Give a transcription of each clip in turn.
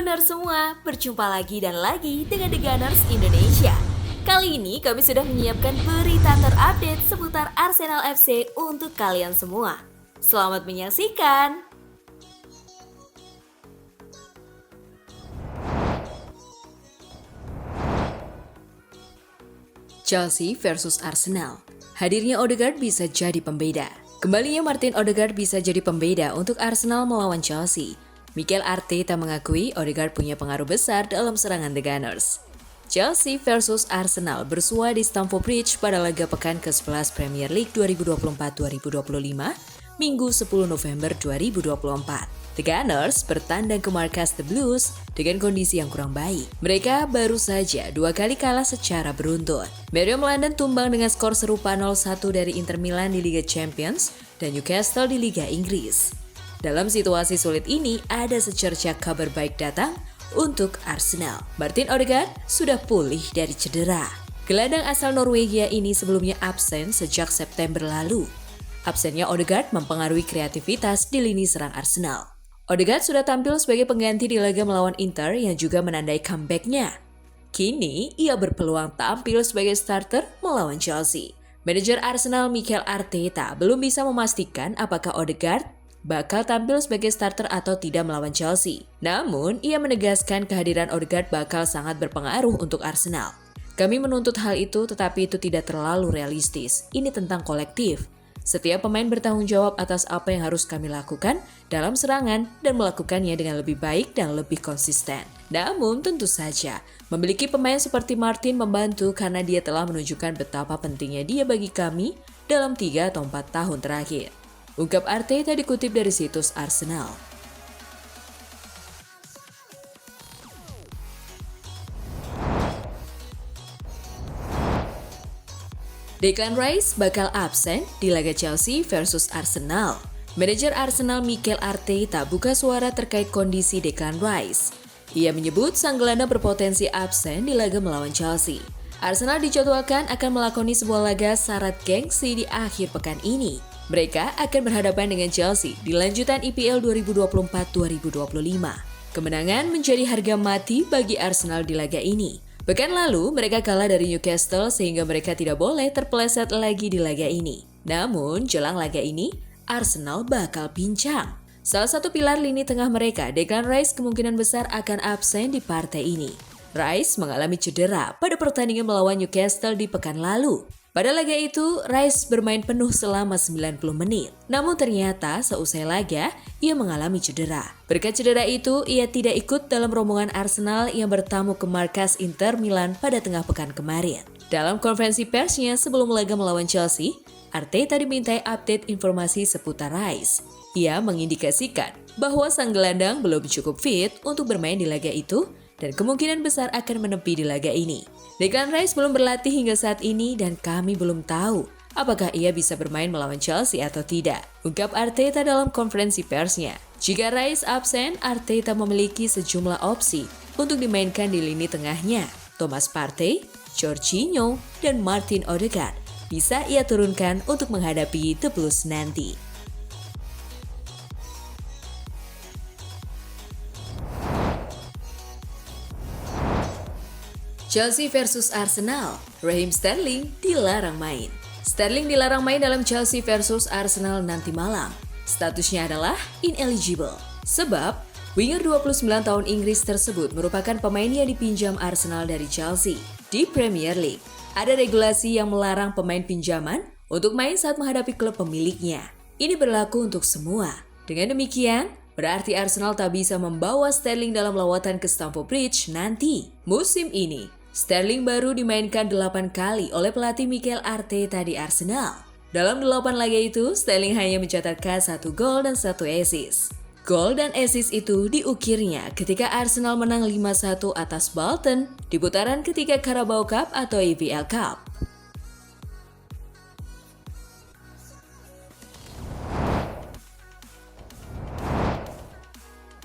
Gunners semua, berjumpa lagi dan lagi dengan The Gunners Indonesia. Kali ini kami sudah menyiapkan berita terupdate seputar Arsenal FC untuk kalian semua. Selamat menyaksikan! Chelsea versus Arsenal. Hadirnya Odegaard bisa jadi pembeda. Kembalinya Martin Odegaard bisa jadi pembeda untuk Arsenal melawan Chelsea. Mikel Arteta mengakui Odegaard punya pengaruh besar dalam serangan The Gunners. Chelsea versus Arsenal bersua di Stamford Bridge pada laga pekan ke-11 Premier League 2024-2025, Minggu 10 November 2024. The Gunners bertandang ke markas The Blues dengan kondisi yang kurang baik. Mereka baru saja 2 kali kalah secara beruntun. Mario London tumbang dengan skor serupa 0-1 dari Inter Milan di Liga Champions dan Newcastle di Liga Inggris. Dalam situasi sulit ini, ada secerca kabar baik datang untuk Arsenal. Martin Odegaard sudah pulih dari cedera. Gelandang asal Norwegia ini sebelumnya absen sejak September lalu. Absennya Odegaard mempengaruhi kreativitas di lini serang Arsenal. Odegaard sudah tampil sebagai pengganti di laga melawan Inter yang juga menandai comeback-nya. Kini, ia berpeluang tampil sebagai starter melawan Chelsea. Manajer Arsenal Mikel Arteta belum bisa memastikan apakah Odegaard bakal tampil sebagai starter atau tidak melawan Chelsea. Namun, ia menegaskan kehadiran Odegaard bakal sangat berpengaruh untuk Arsenal. Kami menuntut hal itu, tetapi itu tidak terlalu realistis. Ini tentang kolektif. Setiap pemain bertanggung jawab atas apa yang harus kami lakukan dalam serangan dan melakukannya dengan lebih baik dan lebih konsisten. Namun tentu saja, memiliki pemain seperti Martin membantu karena dia telah menunjukkan betapa pentingnya dia bagi kami dalam 3 atau 4 tahun terakhir. Ungkap Arteta dikutip dari situs Arsenal. Declan Rice bakal absen di laga Chelsea versus Arsenal. Manajer Arsenal Mikel Arteta buka suara terkait kondisi Declan Rice. Ia menyebut sang gelandang berpotensi absen di laga melawan Chelsea. Arsenal dijadwalkan akan melakoni sebuah laga syarat gengsi di akhir pekan ini. Mereka akan berhadapan dengan Chelsea di lanjutan IPL 2024-2025. Kemenangan menjadi harga mati bagi Arsenal di laga ini. Pekan lalu, mereka kalah dari Newcastle sehingga mereka tidak boleh terpeleset lagi di laga ini. Namun, jelang laga ini, Arsenal bakal pincang. Salah satu pilar lini tengah mereka, Declan Rice kemungkinan besar akan absen di partai ini. Rice mengalami cedera pada pertandingan melawan Newcastle di pekan lalu. Pada laga itu, Rice bermain penuh selama 90 menit. Namun ternyata seusai laga, ia mengalami cedera. Berkat cedera itu, ia tidak ikut dalam rombongan Arsenal yang bertamu ke markas Inter Milan pada tengah pekan kemarin. Dalam konferensi persnya sebelum laga melawan Chelsea, Arteta dimintai update informasi seputar Rice. Ia mengindikasikan bahwa sang gelandang belum cukup fit untuk bermain di laga itu dan kemungkinan besar akan menepi di laga ini. Declan Rice belum berlatih hingga saat ini dan kami belum tahu apakah ia bisa bermain melawan Chelsea atau tidak. Ungkap Arteta dalam konferensi persnya. Jika Rice absen, Arteta memiliki sejumlah opsi untuk dimainkan di lini tengahnya. Thomas Partey, Jorginho, dan Martin Odegaard bisa ia turunkan untuk menghadapi The Blues nanti. Chelsea versus Arsenal, Raheem Sterling dilarang main. Sterling dilarang main dalam Chelsea versus Arsenal nanti malam. Statusnya adalah ineligible. Sebab, winger 29 tahun Inggris tersebut merupakan pemain yang dipinjam Arsenal dari Chelsea. Di Premier League, ada regulasi yang melarang pemain pinjaman untuk main saat menghadapi klub pemiliknya. Ini berlaku untuk semua. Dengan demikian, berarti Arsenal tak bisa membawa Sterling dalam lawatan ke Stamford Bridge nanti. Musim ini, Sterling baru dimainkan 8 kali oleh pelatih Mikel Arteta di Arsenal. Dalam 8 laga itu, Sterling hanya mencatatkan 1 gol dan 1 assist. Gol dan assist itu diukirnya ketika Arsenal menang 5-1 atas Bolton di putaran ketiga Carabao Cup atau EFL Cup.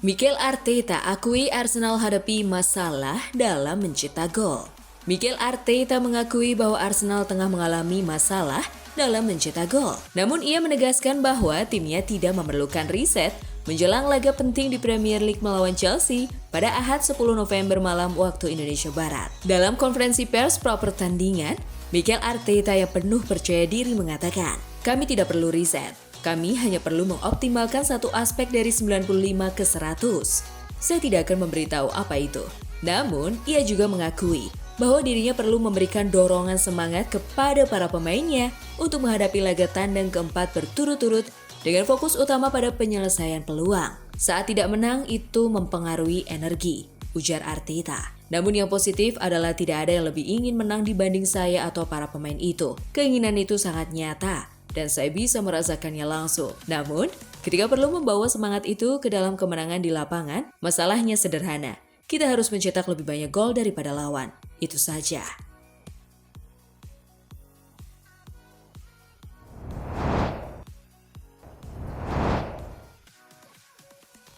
Mikel Arteta akui Arsenal hadapi masalah dalam mencetak gol. Mikel Arteta mengakui bahwa Arsenal tengah mengalami masalah dalam mencetak gol. Namun ia menegaskan bahwa timnya tidak memerlukan riset menjelang laga penting di Premier League melawan Chelsea pada Ahad 10 November malam waktu Indonesia Barat. Dalam konferensi pers pra pertandingan, Mikel Arteta yang penuh percaya diri mengatakan, "Kami tidak perlu riset, kami hanya perlu mengoptimalkan satu aspek dari 95 ke 100. Saya tidak akan memberitahu apa itu." Namun, ia juga mengakui bahwa dirinya perlu memberikan dorongan semangat kepada para pemainnya untuk menghadapi laga tandang keempat berturut-turut dengan fokus utama pada penyelesaian peluang. Saat tidak menang itu mempengaruhi energi, ujar Arteta. Namun yang positif adalah tidak ada yang lebih ingin menang dibanding saya atau para pemain itu. Keinginan itu sangat nyata dan saya bisa merasakannya langsung. Namun, ketika perlu membawa semangat itu ke dalam kemenangan di lapangan, masalahnya sederhana. Kita harus mencetak lebih banyak gol daripada lawan. Itu saja.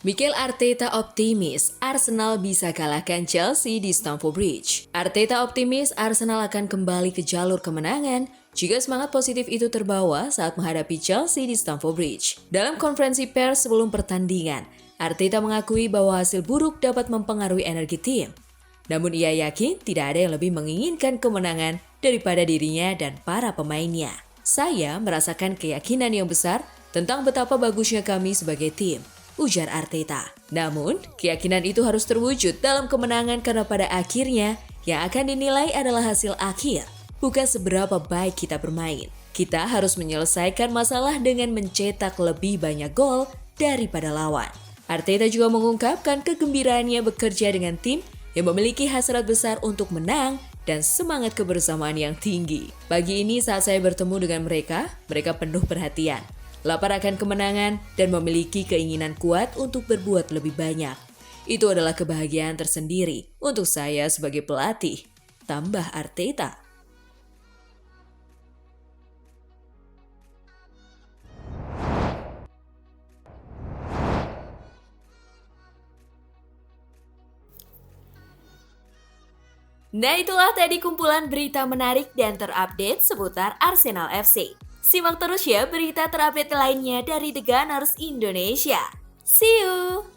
Mikel Arteta optimis Arsenal bisa kalahkan Chelsea di Stamford Bridge. Arteta optimis Arsenal akan kembali ke jalur kemenangan jika semangat positif itu terbawa saat menghadapi Chelsea di Stamford Bridge. Dalam konferensi pers sebelum pertandingan, Arteta mengakui bahwa hasil buruk dapat mempengaruhi energi tim. Namun ia yakin tidak ada yang lebih menginginkan kemenangan daripada dirinya dan para pemainnya. Saya merasakan keyakinan yang besar tentang betapa bagusnya kami sebagai tim, ujar Arteta. Namun, keyakinan itu harus terwujud dalam kemenangan karena pada akhirnya yang akan dinilai adalah hasil akhir, bukan seberapa baik kita bermain. Kita harus menyelesaikan masalah dengan mencetak lebih banyak gol daripada lawan. Arteta juga mengungkapkan kegembiraannya bekerja dengan tim yang memiliki hasrat besar untuk menang dan semangat kebersamaan yang tinggi. Pagi ini saat saya bertemu dengan mereka penuh perhatian, lapar akan kemenangan, dan memiliki keinginan kuat untuk berbuat lebih banyak. Itu adalah kebahagiaan tersendiri untuk saya sebagai pelatih, tambah Arteta. Nah, itulah tadi kumpulan berita menarik dan terupdate seputar Arsenal FC. Simak terus ya berita terupdate lainnya dari The Gunners Indonesia. See you!